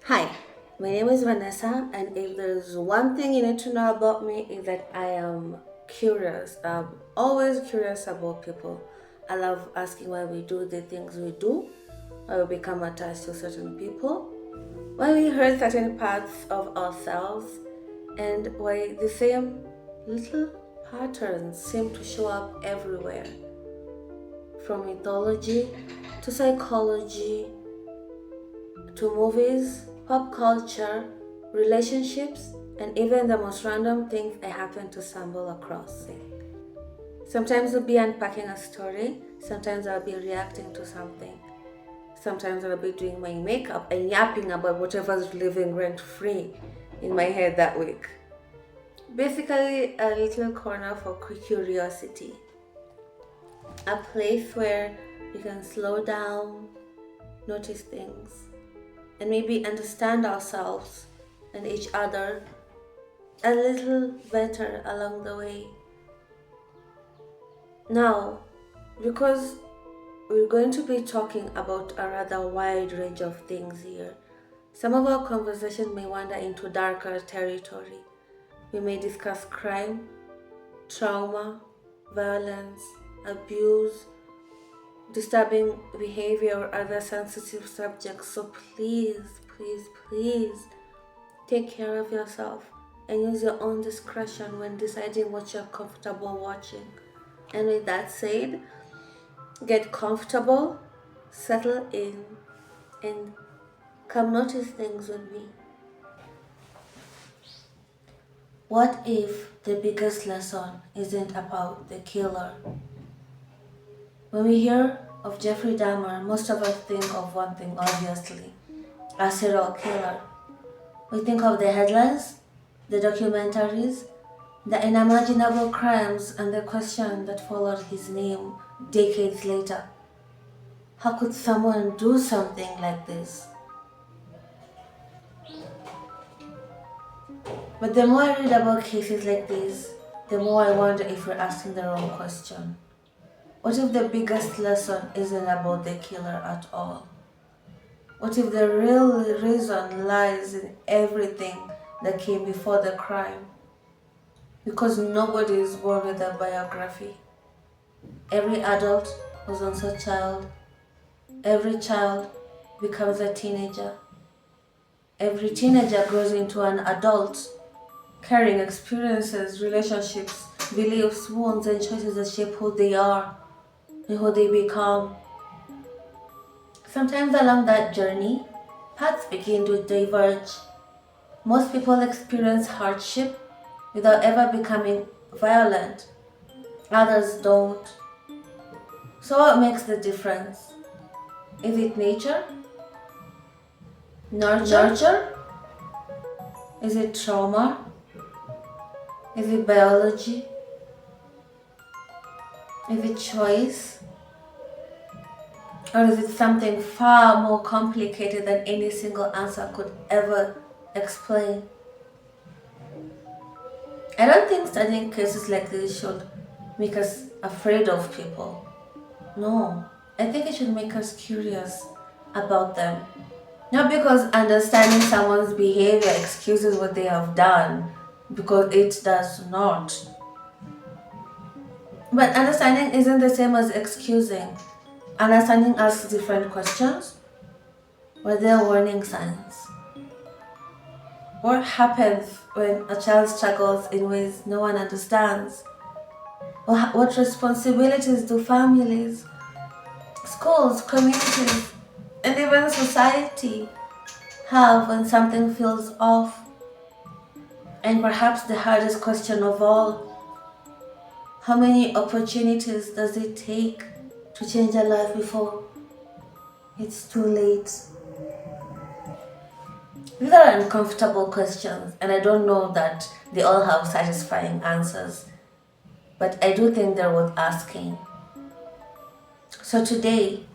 Hi, my name is Vanessa, and if there's one thing you need to know about me, is that I am curious. I'm always curious about people. I love asking why we do the things we do, why we become attached to certain people, why we hurt certain parts of ourselves, and why the same little patterns seem to show up everywhere, from mythology to psychology to movies, pop culture, relationships, and even the most random things I happen to stumble across. Sometimes I'll be unpacking a story, sometimes I'll be reacting to something, sometimes I'll be doing my makeup and yapping about whatever's living rent free in my head that week. Basically, a little corner for curiosity, a place where we can slow down, notice things, and maybe understand ourselves and each other a little better along the way. Now, because we're going to be talking about a rather wide range of things here, some of our conversation may wander into darker territory. We may discuss crime, trauma, violence, abuse, disturbing behavior, or other sensitive subjects. So please take care of yourself and use your own discretion when deciding what you're comfortable watching. And with that said, get comfortable, settle in, and come notice things with me. What if the biggest lesson isn't about the killer? When we hear of Jeffrey Dahmer, most of us think of one thing, obviously, a serial killer. We think of the headlines, the documentaries, the unimaginable crimes, and the question that followed his name decades later. How could someone do something like this? But the more I read about cases like this, the more I wonder if we're asking the wrong question. What if the biggest lesson isn't about the killer at all? What if the real reason lies in everything that came before the crime? Because nobody is born with a biography. Every adult was once a child. Every child becomes a teenager. Every teenager grows into an adult, carrying experiences, relationships, beliefs, wounds, and choices that shape who they are and who they become. Sometimes along that journey, paths begin to diverge. Most people experience hardship without ever becoming violent. Others don't. So what makes the difference? Is it nature? Nurture? Is it trauma? Is it biology? Is it choice? Or is it something far more complicated than any single answer could ever explain? I don't think studying cases like this should make us afraid of people. No, I think it should make us curious about them. Not because understanding someone's behavior excuses what they have done, because it does not. But understanding isn't the same as excusing. Understanding asks different questions. Were there warning signs? What happens when a child struggles in ways no one understands? What responsibilities do families, schools, communities, and even society have when something feels off? And perhaps the hardest question of all, how many opportunities does it take to change a life before it's too late? These are uncomfortable questions, and I don't know that they all have satisfying answers, but I do think they're worth asking. So today,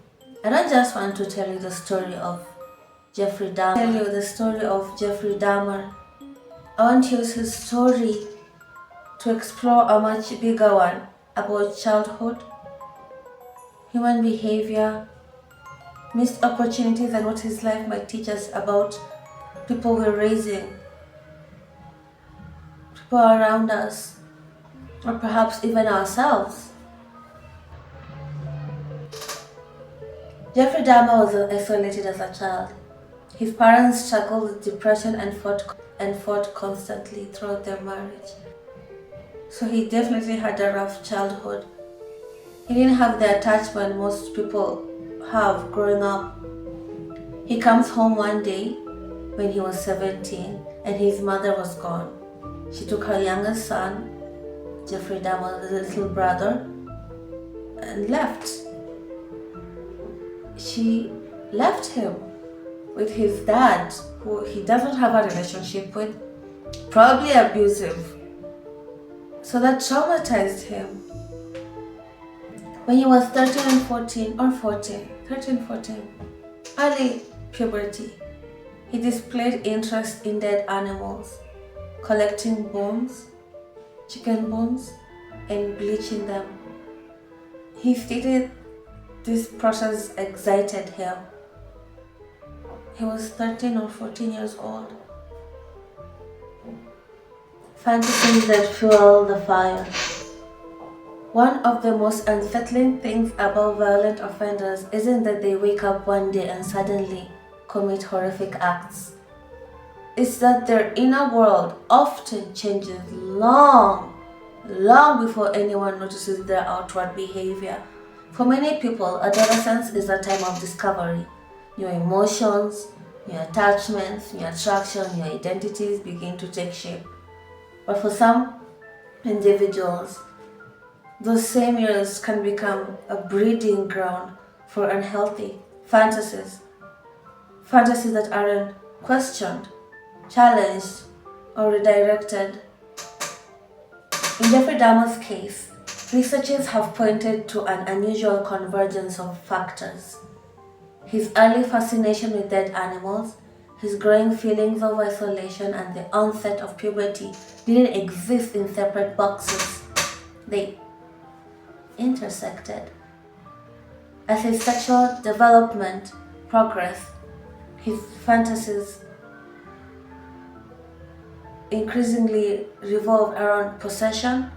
I don't just want to tell you the story of Jeffrey Dahmer. Tell you the story of Jeffrey Dahmer. I want to use his story to explore a much bigger one about childhood, human behavior, missed opportunities, and what his life might teach us about people we're raising, people around us, or perhaps even ourselves. Jeffrey Dahmer was isolated as a child. His parents struggled with depression and fought constantly throughout their marriage. So he definitely had a rough childhood. He didn't have the attachment most people have growing up. He comes home one day when he was 17 and his mother was gone. She took her youngest son, Jeffrey Dahmer, the little brother, and left. She left him with his dad, who he doesn't have a relationship with, probably abusive. So that traumatized him. When he was 13, 14, early puberty, he displayed interest in dead animals, collecting bones, chicken bones, and bleaching them. He stated this process excited him. He was 13 or 14 years old. Fantasies that fuel the fire. One of the most unsettling things about violent offenders isn't that they wake up one day and suddenly commit horrific acts. It's that their inner world often changes long before anyone notices their outward behavior. For many people, adolescence is a time of discovery. Your emotions, your attachments, your attraction, your identities begin to take shape. But for some individuals, those same years can become a breeding ground for unhealthy fantasies that aren't questioned, challenged, or redirected. In Jeffrey Dahmer's case, researchers have pointed to an unusual convergence of factors. His early fascination with dead animals, his growing feelings of isolation, and the onset of puberty didn't exist in separate boxes. They intersected. As his sexual development progressed, his fantasies increasingly revolved around possession,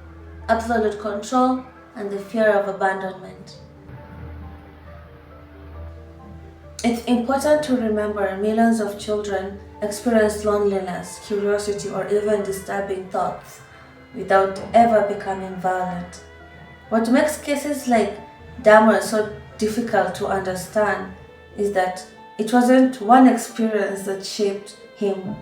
absolute control, and the fear of abandonment. It's important to remember millions of children experience loneliness, curiosity, or even disturbing thoughts without ever becoming violent. What makes cases like Dahmer so difficult to understand is that it wasn't one experience that shaped him.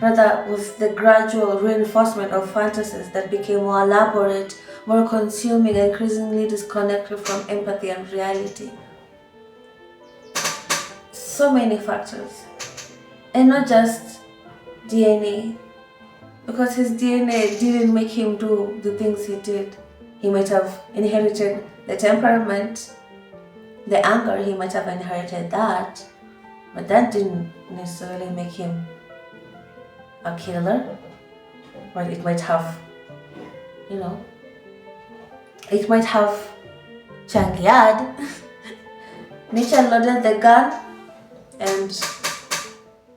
Rather, was the gradual reinforcement of fantasies that became more elaborate, more consuming, and increasingly disconnected from empathy and reality. So many factors, and not just DNA, because his DNA didn't make him do the things he did. He might have inherited the temperament, the anger, he might have inherited that, but that didn't necessarily make him a killer. But it might have, it might have junkyard. Nature loaded the gun, and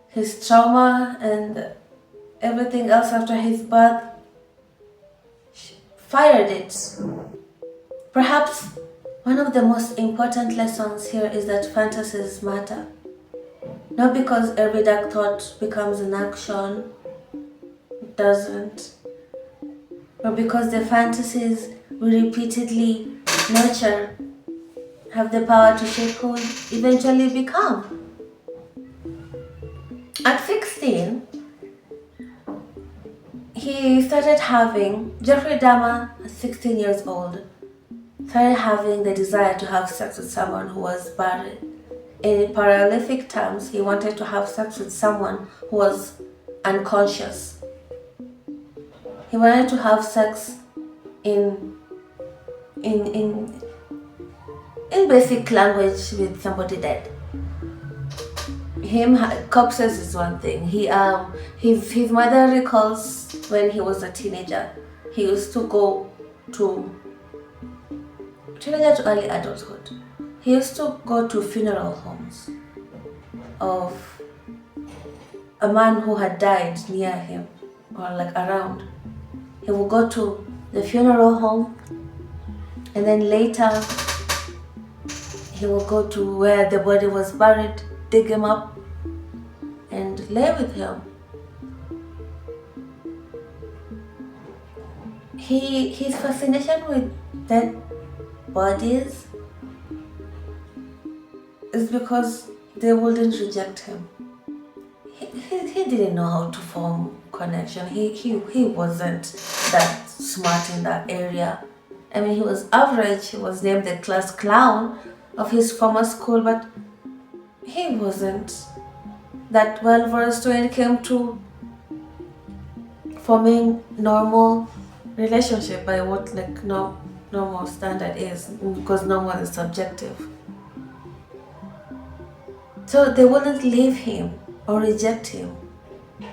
his trauma and everything else after his birth fired it. Perhaps one of the most important lessons here is that fantasies matter. Not because every dark thought becomes an action, it doesn't. But because the fantasies we repeatedly nurture have the power to shape who we eventually become. At 16, Jeffrey Dahmer, at 16 years old, started having the desire to have sex with someone who was buried. In parallelephic terms, he wanted to have sex with someone who was unconscious. He wanted to have sex in basic language with somebody dead. Corpses is one thing. His mother recalls when he was a teenager, he used to go to teenager to early adulthood. He used to go to funeral homes of a man who had died near him or like around, he will go to the funeral home, and then later he will go to where the body was buried, dig him up, and lay with him. His fascination with dead bodies is because they wouldn't reject him. He didn't know how to form connection. He wasn't that smart in that area. I mean, he was average. He was named the class clown of his former school, but he wasn't that well versed when it came to forming normal relationship by what like no normal standard is, because normal is subjective. So they wouldn't leave him or reject him.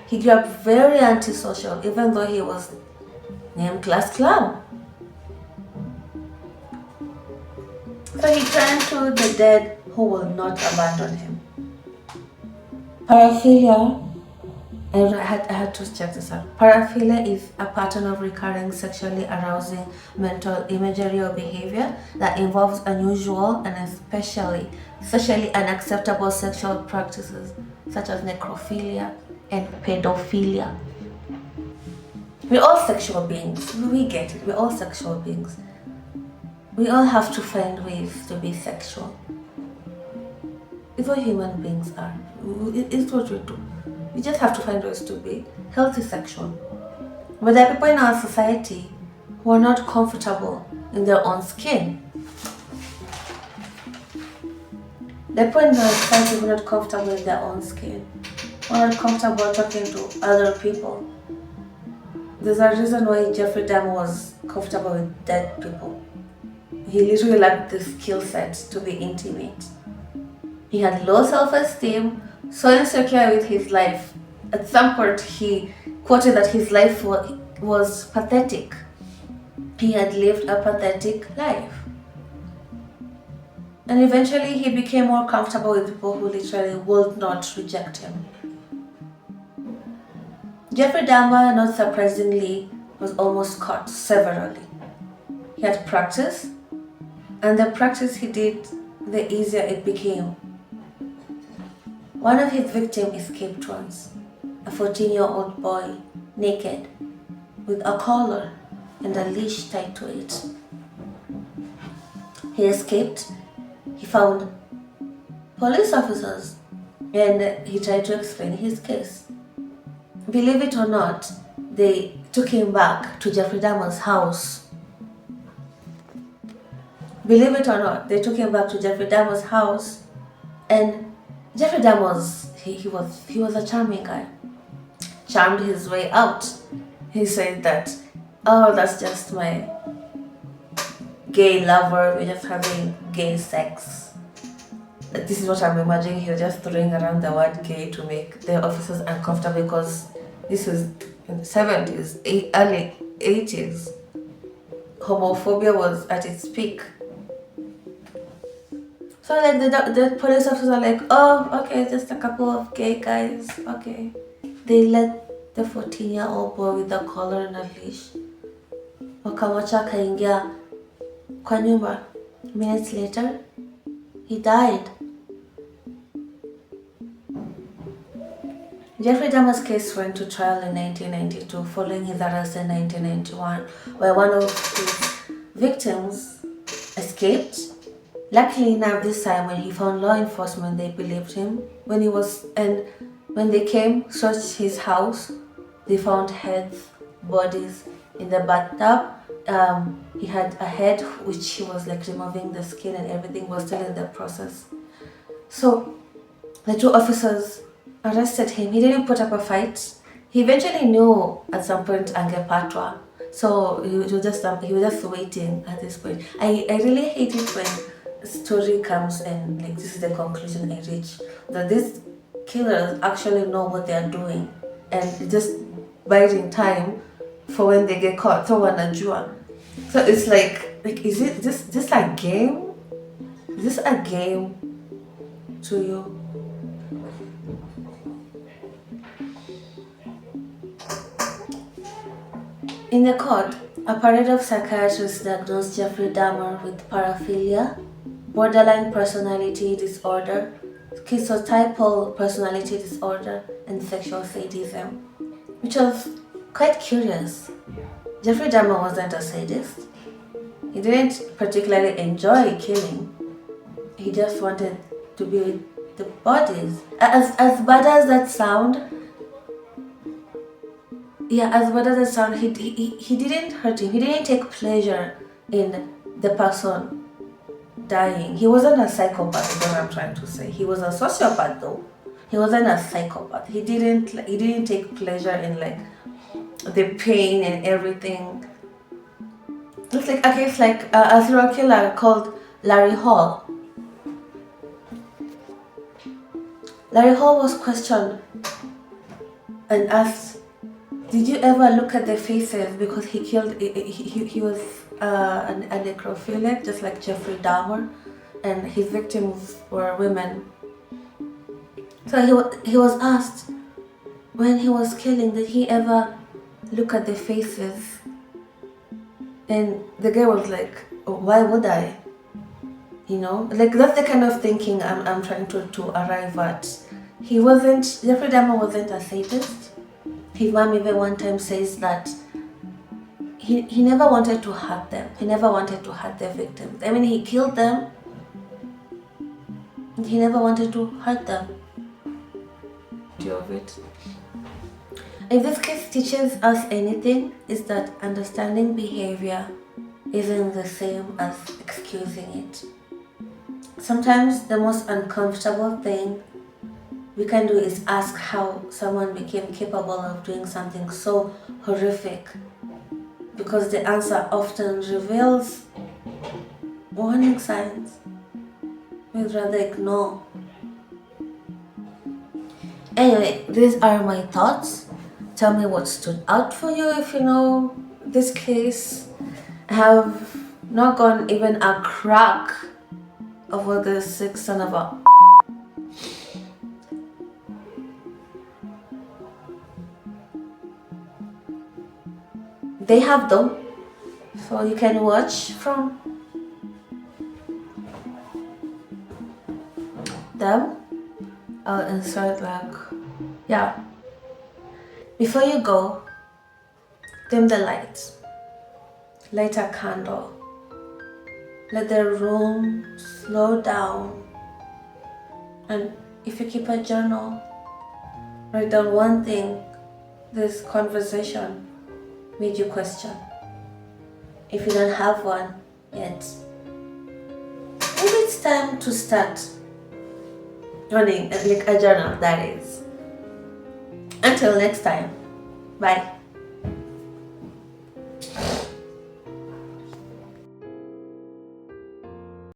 He grew up very antisocial, even though he was named class clown. So he turned to the dead who will not abandon him. Paraphilia, I had to check this out. Paraphilia is a pattern of recurring sexually arousing mental imagery or behavior that involves unusual and especially socially unacceptable sexual practices such as necrophilia and pedophilia. We're all sexual beings. We get it. We're all sexual beings. We all have to find ways to be sexual. It's what human beings are. It's what we do. We just have to find ways to be healthy sexual. But there are people in our society who are not comfortable in their own skin. There are people in our society who are not comfortable in their own skin, who are not comfortable talking to other people. There's a reason why Jeffrey Dahmer was comfortable with dead people. He literally lacked the skill set to be intimate. He had low self-esteem, so insecure with his life. At some point, he quoted that his life was pathetic. He had lived a pathetic life. And eventually, he became more comfortable with people who literally would not reject him. Jeffrey Dahmer, not surprisingly, was almost caught severally. He had practice, and the practice he did, the easier it became. One of his victims escaped once, a 14-year-old boy, naked, with a collar and a leash tied to it. He escaped, he found police officers, and he tried to explain his case. Believe it or not, they took him back to Jeffrey Dahmer's house. Believe it or not, they took him back to Jeffrey Dahmer's house, and Jeffrey Dahmer he was a charming guy. Charmed his way out. He said that, oh, that's just my gay lover. We're just having gay sex. This is what I'm imagining. He was just throwing around the word gay to make the officers uncomfortable, because this was in the 70s, early 80s. Homophobia was at its peak. So like the police officers are like, oh, okay, just a couple of gay guys, okay. They let the 14-year-old boy with the collar and a leash wakamwacha akaingia kwa nyumba. Minutes later, he died. Jeffrey Dahmer's case went to trial in 1992 following his arrest in 1991, where one of his victims escaped. Luckily enough, this time when he found law enforcement, they believed him. When they came, searched his house, they found bodies in the bathtub. He had a head which he was like removing the skin, and everything was still in the process. So the two officers arrested him. He didn't put up a fight. He eventually knew at some point angepatwa. So he was just waiting at this point. I really hate it when story comes and like this is the conclusion I reach, that these killers actually know what they are doing and just biding time for when they get caught. So wanajua. So it's like is it this a game? Is this a game to you? In the court, a parade of psychiatrists diagnosed Jeffrey Dahmer with paraphilia, borderline personality disorder, schizotypal personality disorder, and sexual sadism, which was quite curious. Jeffrey Dahmer wasn't a sadist. He didn't particularly enjoy killing. He just wanted to be with the bodies. As bad as that sound, yeah, as bad as that sound, he didn't hurt him. He didn't take pleasure in the person dying. He wasn't a psychopath, is what I'm trying to say. He was a sociopath though. He wasn't a psychopath. He didn't take pleasure in like the pain and everything. It's like a case like a serial killer called Larry Hall. Larry Hall was questioned and asked, "Did you ever look at the faces?" Because he killed. He was a necrophiliac, just like Jeffrey Dahmer, and his victims were women. So he was asked when he was killing, did he ever look at the faces? And the guy was like, "Oh, why would I?" Like that's the kind of thinking I'm trying to arrive at. Jeffrey Dahmer wasn't a sadist. His mom even one time says that he never wanted to hurt them. He never wanted to hurt their victims. I mean, he killed them. He never wanted to hurt them. Do of it. If this case teaches us anything, is that understanding behavior isn't the same as excusing it. Sometimes the most uncomfortable thing we can do is ask how someone became capable of doing something so horrific, because the answer often reveals warning signs we'd rather ignore. Anyway, these are my thoughts. Tell me what stood out for you if you know this case. I have not gone even a crack over the six son of a. They have them, so you can watch from them. I'll insert yeah. Before you go, dim the lights, light a candle, let the room slow down, and if you keep a journal, write down one thing this conversation made you question. If you don't have one yet, maybe it's time to start running like a journal, that is. Until next time, bye.